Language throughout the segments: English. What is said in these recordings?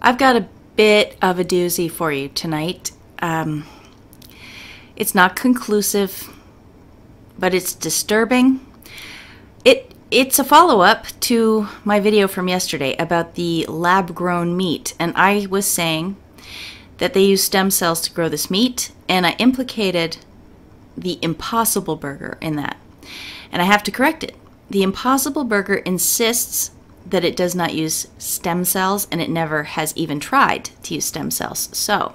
I've got a bit of a doozy for you tonight. It's not conclusive, but it's disturbing. It's a follow-up to my video from yesterday about the lab-grown meat, and I was saying that they use stem cells to grow this meat, and I implicated the Impossible Burger in that. And I have to correct it. The Impossible Burger insists that it does not use stem cells, and it never has even tried to use stem cells. So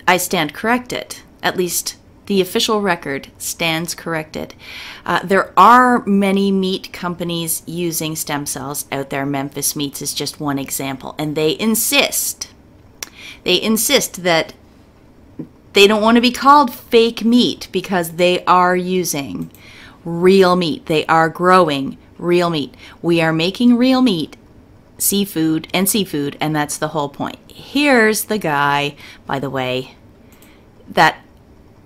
I stand corrected. At least the official record stands corrected. There are many meat companies using stem cells out there. Memphis Meats is just one example, and they insist that they don't want to be called fake meat because they are using real meat. They are growing real meat. We are making real meat, seafood, and that's the whole point. Here's the guy, by the way, that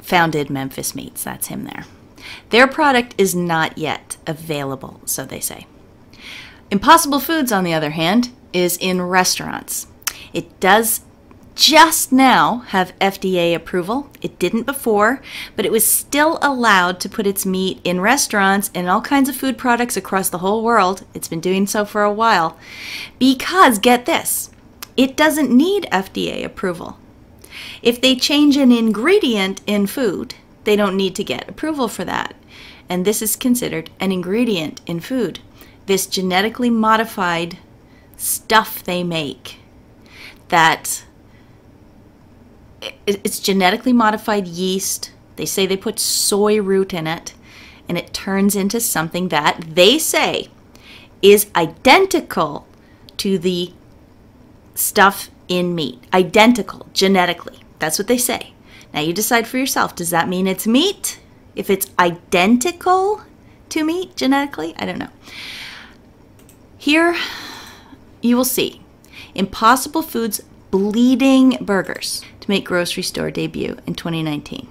founded Memphis Meats. That's him there. Their product is not yet available, so they say. Impossible Foods, on the other hand, is in restaurants. It does just now have FDA approval. It didn't before, but it was still allowed to put its meat in restaurants and all kinds of food products across the whole world. It's been doing so for a while because, get this, it doesn't need FDA approval. If they change an ingredient in food, they don't need to get approval for that. And this is considered an ingredient in food. This genetically modified stuff they make, that it's genetically modified yeast. They say they put soy root in it, and it turns into something that they say is identical to the stuff in meat. Identical, genetically. That's what they say. Now you decide for yourself. Does that mean it's meat? If it's identical to meat genetically? I don't know. Here you will see Impossible Foods bleeding burgers to make grocery store debut in 2019.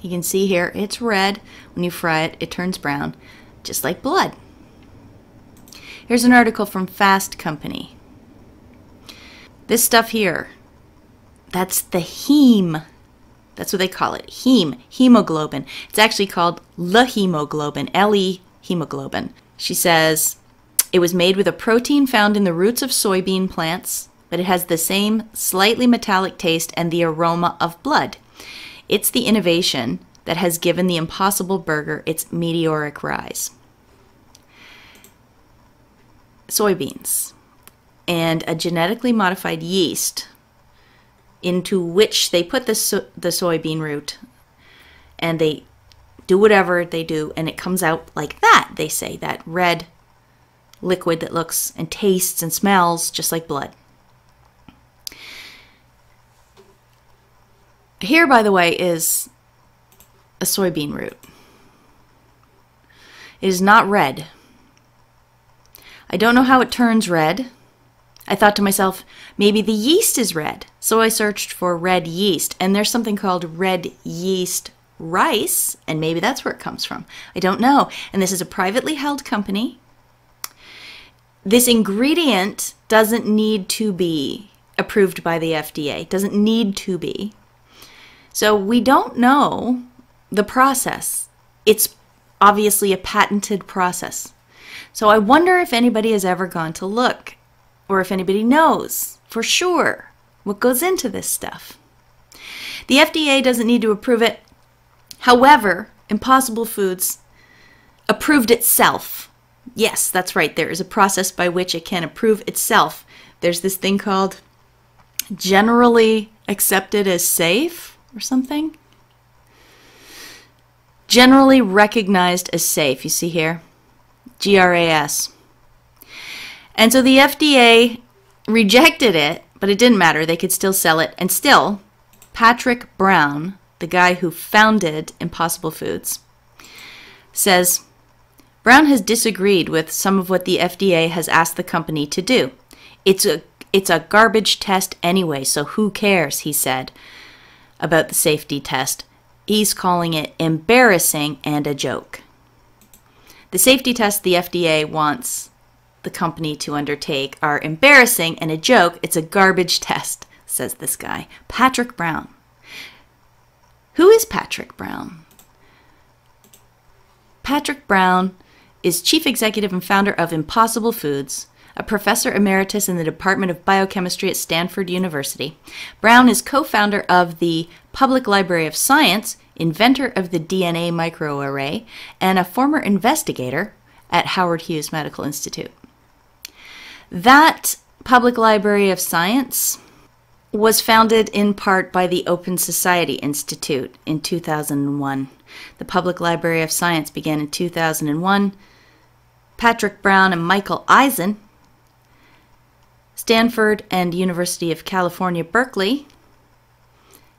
You can see here it's red. When you fry it, it turns brown, just like blood. Here's an article from Fast Company. This stuff here, that's the heme. That's what they call it. Heme, hemoglobin. It's actually called Le hemoglobin, L-E hemoglobin. She says, it was made with a protein found in the roots of soybean plants, but it has the same slightly metallic taste and the aroma of blood. It's the innovation that has given the Impossible Burger its meteoric rise. Soybeans and a genetically modified yeast into which they put the soybean root, and they do whatever they do, and it comes out like that, they say, that red liquid that looks and tastes and smells just like blood. Here, by the way, is a soybean root. It is not red. I don't know how it turns red. I thought to myself, maybe the yeast is red. So I searched for red yeast, and there's something called red yeast rice, and maybe that's where it comes from. I don't know. And this is a privately held company. This ingredient doesn't need to be approved by the FDA. It doesn't need to be. So we don't know the process. It's obviously a patented process. So I wonder if anybody has ever gone to look, or if anybody knows for sure what goes into this stuff. The FDA doesn't need to approve it. However, Impossible Foods approved itself. Yes, that's right. There is a process by which it can approve itself. There's this thing called generally accepted as safe or something. Generally recognized as safe. You see here? GRAS. And so the FDA rejected it, but it didn't matter. They could still sell it. And still, Patrick Brown, the guy who founded Impossible Foods, says, Brown has disagreed with some of what the FDA has asked the company to do. It's a garbage test anyway, so who cares, he said about the safety test. He's calling it embarrassing and a joke. The safety test the FDA wants the company to undertake are embarrassing and a joke. It's a garbage test, says this guy, Patrick Brown. Who is Patrick Brown? Patrick Brown is chief executive and founder of Impossible Foods, a professor emeritus in the Department of Biochemistry at Stanford University. Brown is co-founder of the Public Library of Science, inventor of the DNA microarray, and a former investigator at Howard Hughes Medical Institute. That Public Library of Science was founded in part by the Open Society Institute in 2001. The Public Library of Science began in 2001. Patrick Brown and Michael Eisen, Stanford and University of California, Berkeley,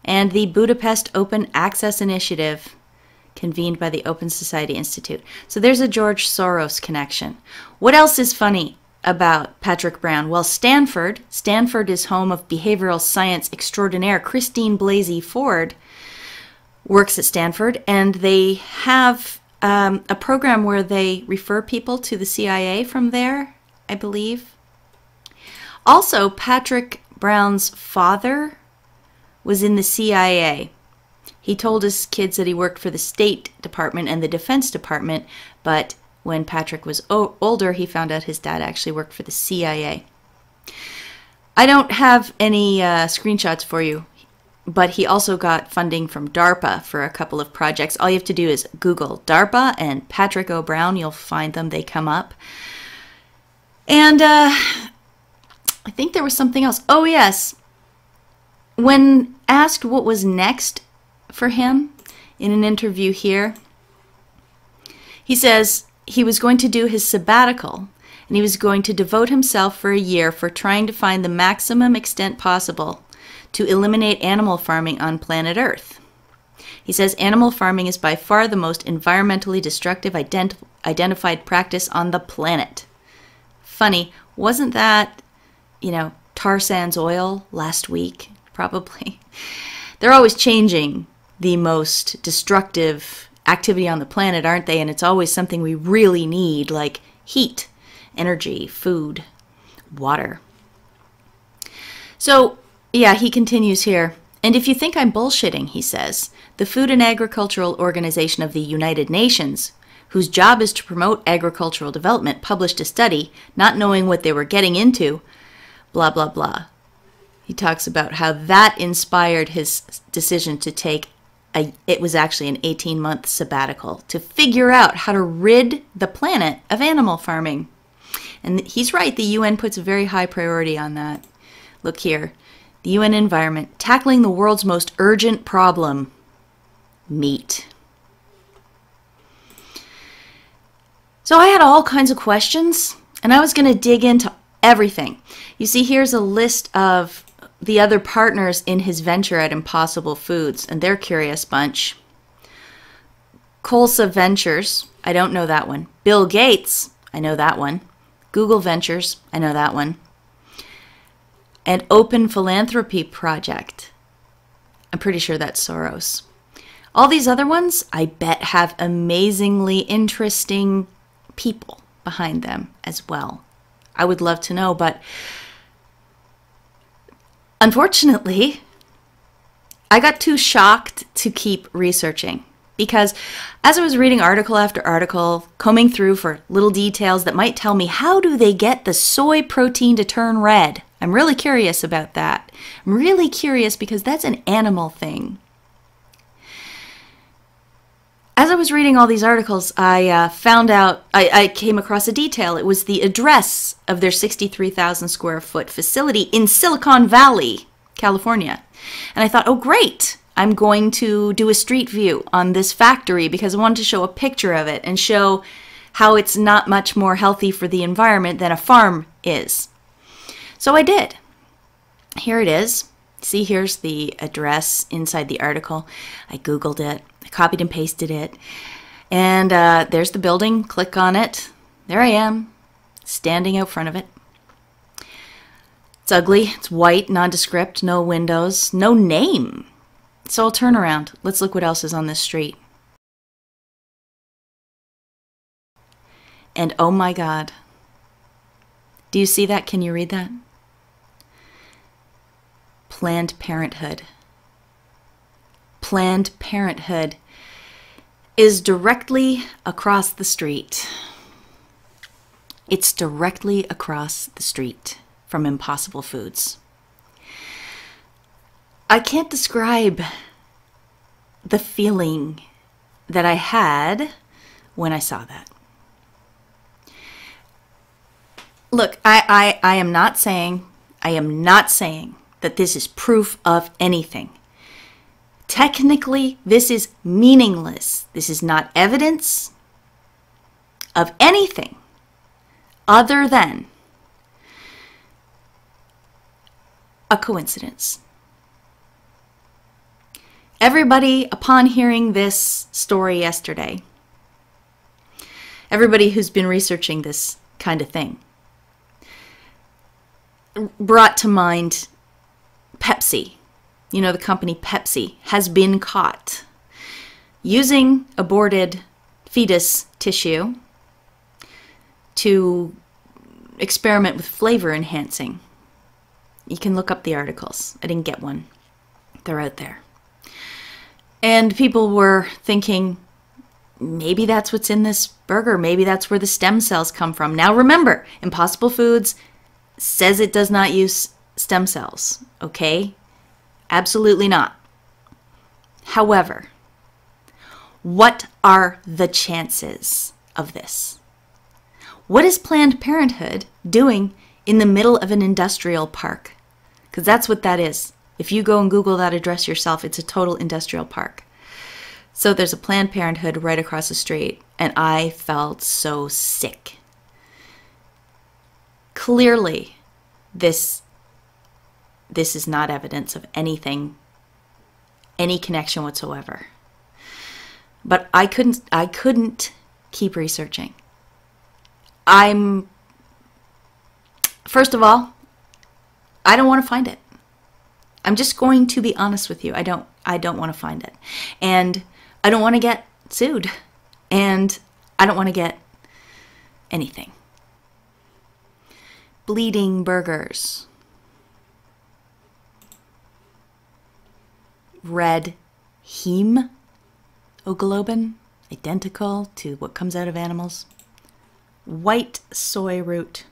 and the Budapest Open Access Initiative, convened by the Open Society Institute. So there's a George Soros connection. What else is funny about Patrick Brown? Well, Stanford is home of behavioral science extraordinaire Christine Blasey Ford, works at Stanford, and they have a program where they refer people to the CIA from there, I believe. Also, Patrick Brown's father was in the CIA. He told his kids that he worked for the State Department and the Defense Department, but when Patrick was older, he found out his dad actually worked for the CIA. I don't have any screenshots for you, but he also got funding from DARPA for a couple of projects. All you have to do is Google DARPA and Patrick O. Brown. You'll find them. They come up. And I think there was something else. Oh, yes. When asked what was next for him in an interview here, he says he was going to do his sabbatical and he was going to devote himself for a year for trying to find the maximum extent possible to eliminate animal farming on planet Earth. He says animal farming is by far the most environmentally destructive identified practice on the planet. Funny, wasn't that, tar sands oil last week? Probably. They're always changing the most destructive activity on the planet, aren't they? And it's always something we really need, like heat, energy, food, water. So, yeah, he continues here. And if you think I'm bullshitting, he says, the Food and Agricultural Organization of the United Nations, whose job is to promote agricultural development, published a study, not knowing what they were getting into, blah, blah, blah. He talks about how that inspired his decision to take it was actually an 18-month sabbatical to figure out how to rid the planet of animal farming. And he's right, the UN puts a very high priority on that. Look here, the UN environment, tackling the world's most urgent problem, meat. So I had all kinds of questions, and I was going to dig into everything. You see, here's a list of the other partners in his venture at Impossible Foods, and they're a curious bunch. Colsa Ventures, I don't know that one. Bill Gates, I know that one. Google Ventures, I know that one. And Open Philanthropy Project, I'm pretty sure that's Soros. All these other ones, I bet, have amazingly interesting people behind them as well. I would love to know, but unfortunately, I got too shocked to keep researching because as I was reading article after article, combing through for little details that might tell me how do they get the soy protein to turn red. I'm really curious about that. I'm really curious because that's an animal thing. As I was reading all these articles, I found out, I came across a detail. It was the address of their 63,000 square foot facility in Silicon Valley, California. And I thought, oh great, I'm going to do a street view on this factory because I wanted to show a picture of it and show how it's not much more healthy for the environment than a farm is. So I did. Here it is. See, here's the address inside the article. I Googled it. I copied and pasted it. And there's the building. Click on it. There I am, standing out front of it. It's ugly. It's white, nondescript, no windows, no name. So I'll turn around. Let's look what else is on this street. And oh my God, Do you see that? Can you read that? Planned Parenthood. Planned Parenthood is directly across the street. It's directly across the street from Impossible Foods. I can't describe the feeling that I had when I saw that. Look, I am not saying that this is proof of anything. Technically, this is meaningless. This is not evidence of anything other than a coincidence. Everybody, upon hearing this story yesterday, everybody who's been researching this kind of thing, brought to mind Pepsi. You know, the company Pepsi has been caught using aborted fetus tissue to experiment with flavor enhancing. You can look up the articles. I didn't get one. They're out there. And people were thinking, maybe that's what's in this burger. Maybe that's where the stem cells come from. Now remember, Impossible Foods says it does not use stem cells, okay? Absolutely not. However, what are the chances of this? What is Planned Parenthood doing in the middle of an industrial park? Because that's what that is. If you go and Google that address yourself, it's a total industrial park. So there's a Planned Parenthood right across the street, and I felt so sick. Clearly, this is not evidence of anything, any connection whatsoever. But I couldn't keep researching. First of all, I don't want to find it. I'm just going to be honest with you. I don't want to find it. And I don't want to get sued. And I don't want to get anything. Bleeding burgers. Red hemoglobin, identical to what comes out of animals. White soy root.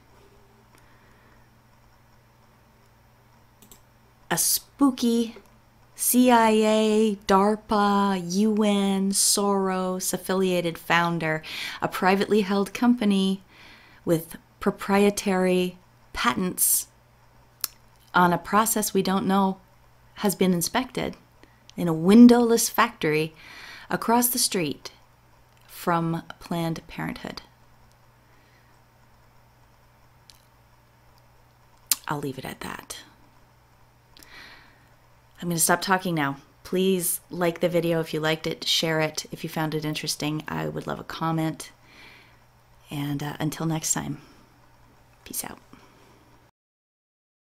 A spooky CIA, DARPA, UN, Soros affiliated founder, a privately held company with proprietary patents on a process we don't know has been inspected in a windowless factory across the street from Planned Parenthood. I'll leave it at that. I'm going to stop talking now. Please like the video if you liked it, share it if you found it interesting. I would love a comment. And until next time, peace out.